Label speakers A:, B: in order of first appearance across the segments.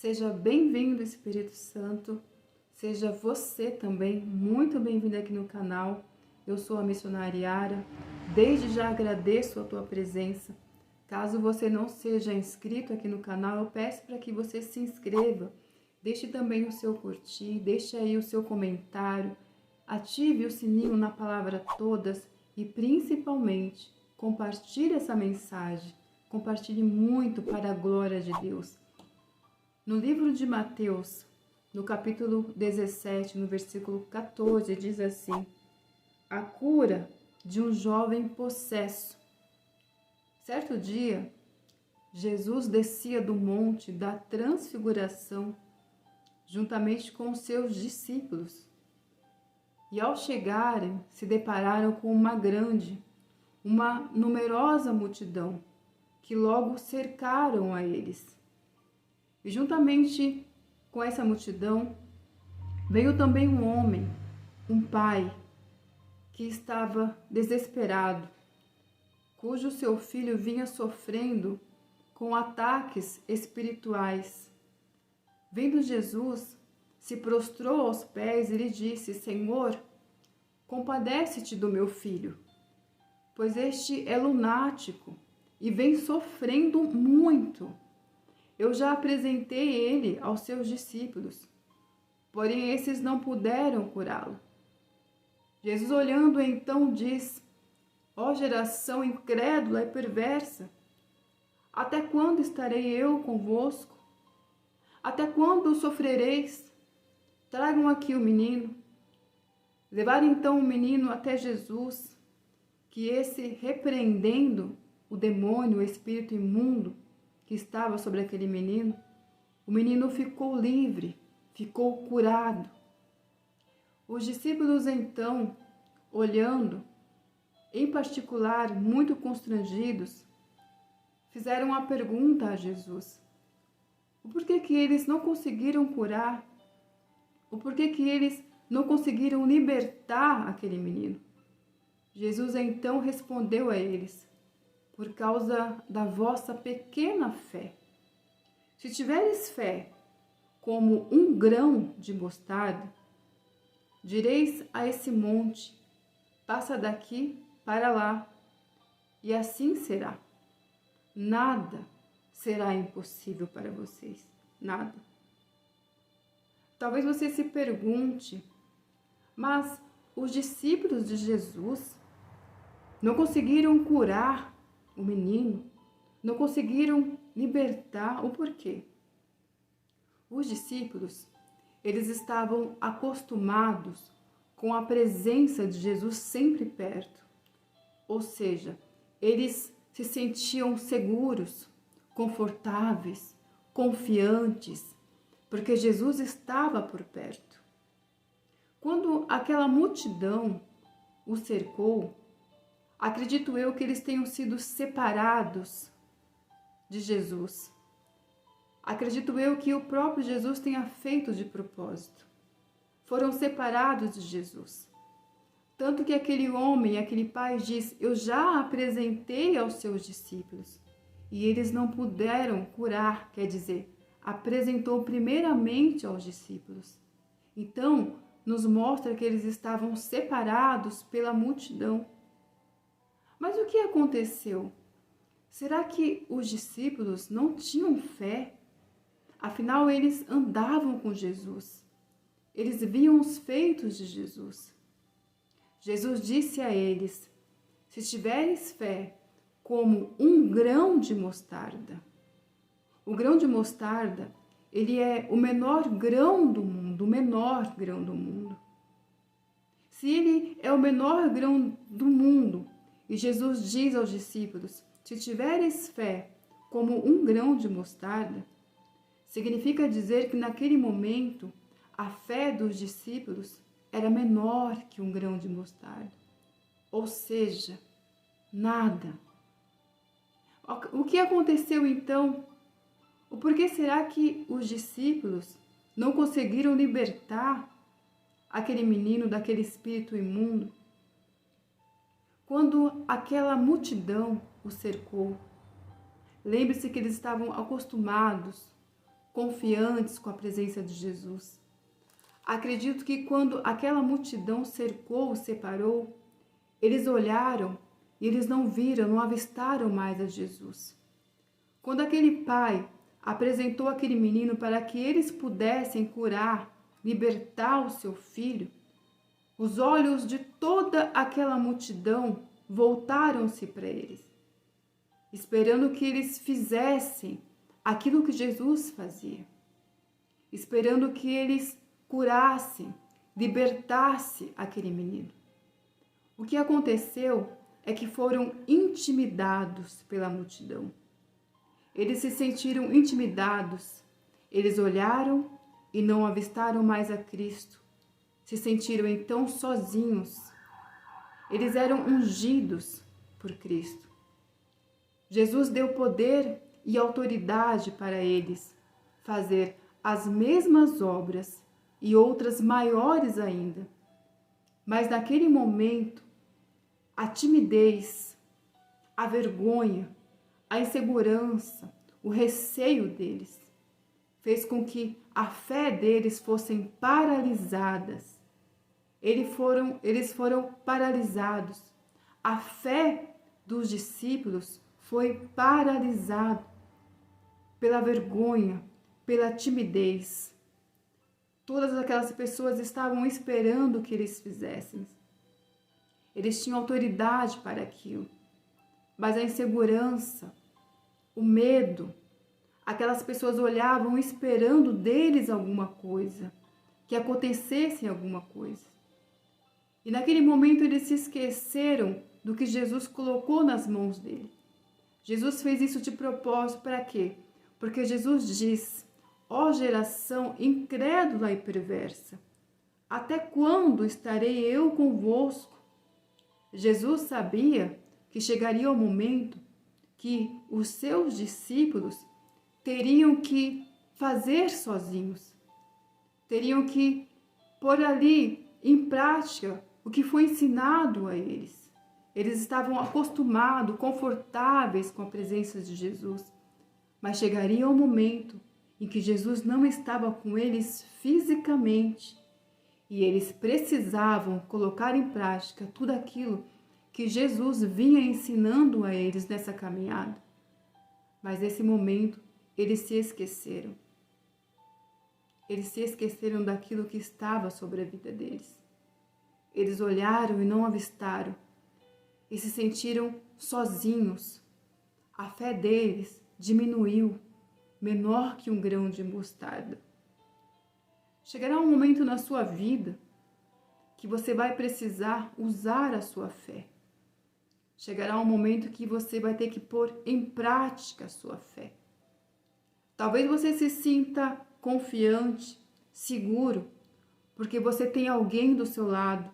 A: Seja bem-vindo, Espírito Santo. Seja você também muito bem-vindo aqui no canal. Eu sou a missionária Yara. Desde já agradeço a tua presença. Caso você não seja inscrito aqui no canal, eu peço para que você se inscreva. Deixe também o seu curtir, deixe aí o seu comentário. Ative o sininho na palavra todas e principalmente compartilhe essa mensagem. Compartilhe muito para a glória de Deus. No livro de Mateus, no capítulo 17, no versículo 14, diz assim: a cura de um jovem possesso. Certo dia, Jesus descia do monte da Transfiguração juntamente com os seus discípulos. E ao chegarem, se depararam com uma numerosa multidão, que logo cercaram a eles. E juntamente com essa multidão, veio também um homem, um pai, que estava desesperado, cujo seu filho vinha sofrendo com ataques espirituais. Vendo Jesus, se prostrou aos pés e lhe disse: Senhor, compadece-te do meu filho, pois este é lunático e vem sofrendo muito. Eu já apresentei ele aos seus discípulos, porém esses não puderam curá-lo. Jesus, olhando então, diz: ó geração incrédula e perversa, até quando estarei eu convosco? Até quando sofrereis? Tragam aqui o menino. Levaram então o menino até Jesus, que esse, repreendendo o demônio, o espírito imundo que estava sobre aquele menino, o menino ficou livre, ficou curado. Os discípulos então, olhando, em particular muito constrangidos, fizeram a pergunta a Jesus: o porquê que eles não conseguiram curar? O porquê que eles não conseguiram libertar aquele menino? Jesus então respondeu a eles: por causa da vossa pequena fé. Se tiveres fé como um grão de mostarda, direis a esse monte: passa daqui para lá, e assim será. Nada será impossível para vocês, nada. Talvez você se pergunte: mas os discípulos de Jesus não conseguiram curar o menino, não conseguiram libertar, o porquê? Os discípulos, eles estavam acostumados com a presença de Jesus sempre perto, ou seja, eles se sentiam seguros, confortáveis, confiantes, porque Jesus estava por perto. Quando aquela multidão o cercou, acredito eu que eles tenham sido separados de Jesus. Acredito eu que o próprio Jesus tenha feito de propósito. Foram separados de Jesus. Tanto que aquele homem, aquele pai diz: eu já apresentei aos seus discípulos e eles não puderam curar, quer dizer, apresentou primeiramente aos discípulos. Então, nos mostra que eles estavam separados pela multidão. Mas o que aconteceu? Será que os discípulos não tinham fé? Afinal, eles andavam com Jesus. Eles viam os feitos de Jesus. Jesus disse a eles: se tiveres fé como um grão de mostarda. O grão de mostarda, ele é o menor grão do mundo, o menor grão do mundo. Se ele é o menor grão do mundo, e Jesus diz aos discípulos: se tiveres fé como um grão de mostarda, significa dizer que naquele momento a fé dos discípulos era menor que um grão de mostarda. Ou seja, nada. O que aconteceu então? O porquê será que os discípulos não conseguiram libertar aquele menino daquele espírito imundo? Quando aquela multidão o cercou, lembre-se que eles estavam acostumados confiantes com a presença de Jesus. Acredito que quando aquela multidão cercou, separou, eles olharam e eles não viram, não avistaram mais a Jesus. Quando aquele pai apresentou aquele menino para que eles pudessem curar, libertar o seu filho, os olhos de toda aquela multidão voltaram-se para eles, esperando que eles fizessem aquilo que Jesus fazia, esperando que eles curassem, libertassem aquele menino. O que aconteceu é que foram intimidados pela multidão. Eles se sentiram intimidados, eles olharam e não avistaram mais a Cristo. Se sentiram então sozinhos. Eles eram ungidos por Cristo. Jesus deu poder e autoridade para eles fazer as mesmas obras e outras maiores ainda. Mas naquele momento, a timidez, a vergonha, a insegurança, o receio deles fez com que a fé deles fossem paralisadas. Eles foram paralisados. A fé dos discípulos foi paralisada pela vergonha, pela timidez. Todas aquelas pessoas estavam esperando que eles fizessem. Eles tinham autoridade para aquilo. Mas a insegurança, o medo, aquelas pessoas olhavam esperando deles alguma coisa, que acontecesse alguma coisa. E naquele momento eles se esqueceram do que Jesus colocou nas mãos dele. Jesus fez isso de propósito para quê? Porque Jesus diz: ó geração incrédula e perversa, até quando estarei eu convosco? Jesus sabia que chegaria o momento que os seus discípulos teriam que fazer sozinhos, teriam que pôr ali em prática o que foi ensinado a eles. Eles estavam acostumados, confortáveis com a presença de Jesus, mas chegaria o momento em que Jesus não estava com eles fisicamente e eles precisavam colocar em prática tudo aquilo que Jesus vinha ensinando a eles nessa caminhada. Mas nesse momento, eles se esqueceram. Eles se esqueceram daquilo que estava sobre a vida deles. Eles olharam e não avistaram e se sentiram sozinhos. A fé deles diminuiu, menor que um grão de mostarda. Chegará um momento na sua vida que você vai precisar usar a sua fé. Chegará um momento que você vai ter que pôr em prática a sua fé. Talvez você se sinta confiante, seguro, porque você tem alguém do seu lado.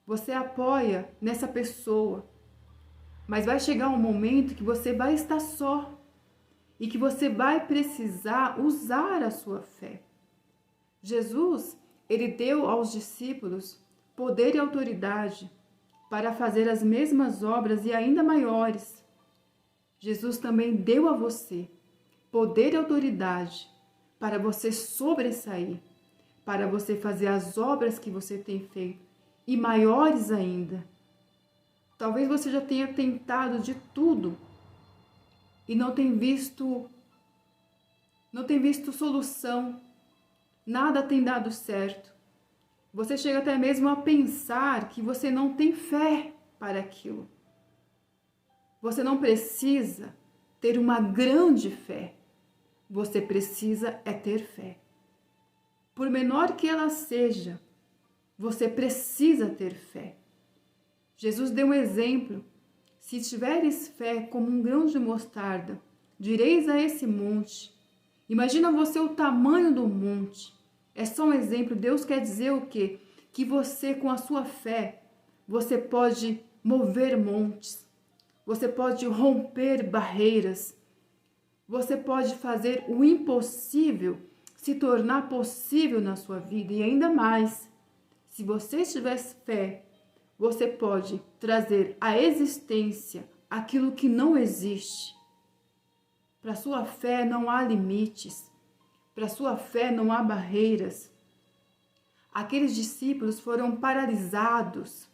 A: Você apoia nessa pessoa. Mas vai chegar um momento que você vai estar só e que você vai precisar usar a sua fé. Jesus, ele deu aos discípulos poder e autoridade para fazer as mesmas obras e ainda maiores. Jesus também deu a você poder e autoridade para você sobressair, para você fazer as obras que você tem feito e maiores ainda. Talvez você já tenha tentado de tudo e não tem visto solução. Nada tem dado certo. Você chega até mesmo a pensar que você não tem fé para aquilo. Você não precisa ter uma grande fé. Você precisa é ter fé. Por menor que ela seja, você precisa ter fé. Jesus deu um exemplo. Se tiveres fé como um grão de mostarda, direis a esse monte. Imagina você o tamanho do monte. É só um exemplo. Deus quer dizer o quê? Que você, com a sua fé, você pode mover montes. Você pode romper barreiras. Você pode fazer o impossível se tornar possível na sua vida. E ainda mais, se você tiver fé, você pode trazer à existência aquilo que não existe. Para sua fé não há limites. Para sua fé não há barreiras. Aqueles discípulos foram paralisados.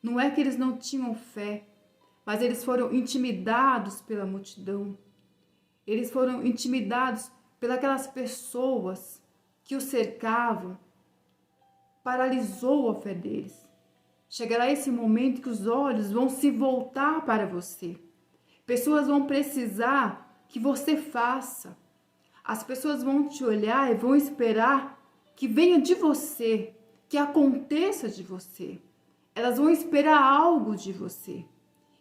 A: Não é que eles não tinham fé, mas eles foram intimidados pela multidão. Eles foram intimidados pelas pessoas que o cercavam. Paralisou a fé deles. Chegará esse momento que os olhos vão se voltar para você. Pessoas vão precisar que você faça. As pessoas vão te olhar e vão esperar que venha de você, que aconteça de você. Elas vão esperar algo de você.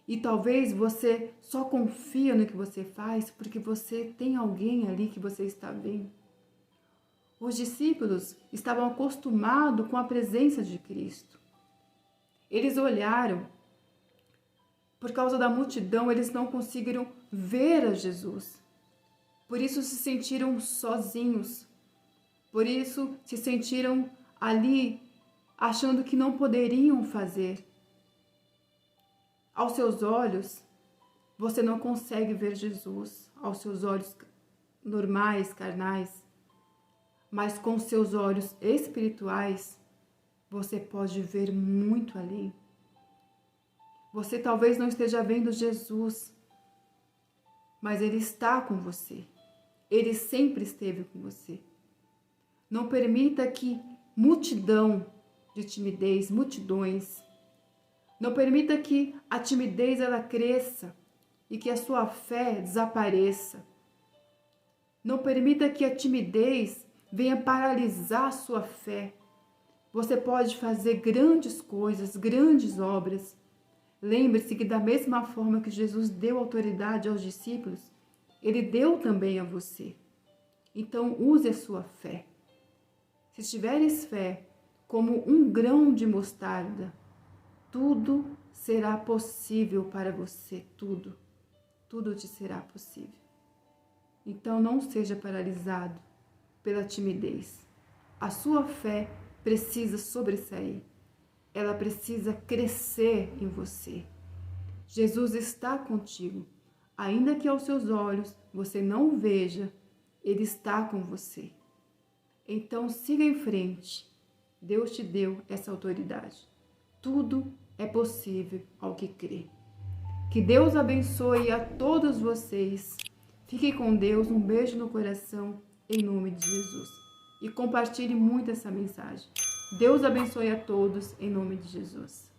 A: E talvez você só confia no que você faz porque você tem alguém ali que você está vendo. Os discípulos estavam acostumados com a presença de Cristo. Eles olharam. Por causa da multidão, eles não conseguiram ver a Jesus. Por isso se sentiram sozinhos. Por isso se sentiram ali achando que não poderiam fazer. Aos seus olhos, você não consegue ver Jesus. Aos seus olhos normais, carnais. Mas com seus olhos espirituais, você pode ver muito além. Você talvez não esteja vendo Jesus, mas Ele está com você. Ele sempre esteve com você. Não permita que multidão de timidez, multidões, não permita que a timidez ela cresça e que a sua fé desapareça. Não permita que a timidez venha paralisar a sua fé. Você pode fazer grandes coisas, grandes obras. Lembre-se que da mesma forma que Jesus deu autoridade aos discípulos, Ele deu também a você. Então use a sua fé. Se tiveres fé como um grão de mostarda, tudo será possível para você, tudo. Tudo te será possível. Então não seja paralisado pela timidez. A sua fé precisa sobressair. Ela precisa crescer em você. Jesus está contigo. Ainda que aos seus olhos você não veja, Ele está com você. Então siga em frente. Deus te deu essa autoridade. Tudo é possível ao que crê. Que Deus abençoe a todos vocês. Fiquem com Deus. Um beijo no coração, em nome de Jesus. E compartilhe muito essa mensagem. Deus abençoe a todos, em nome de Jesus.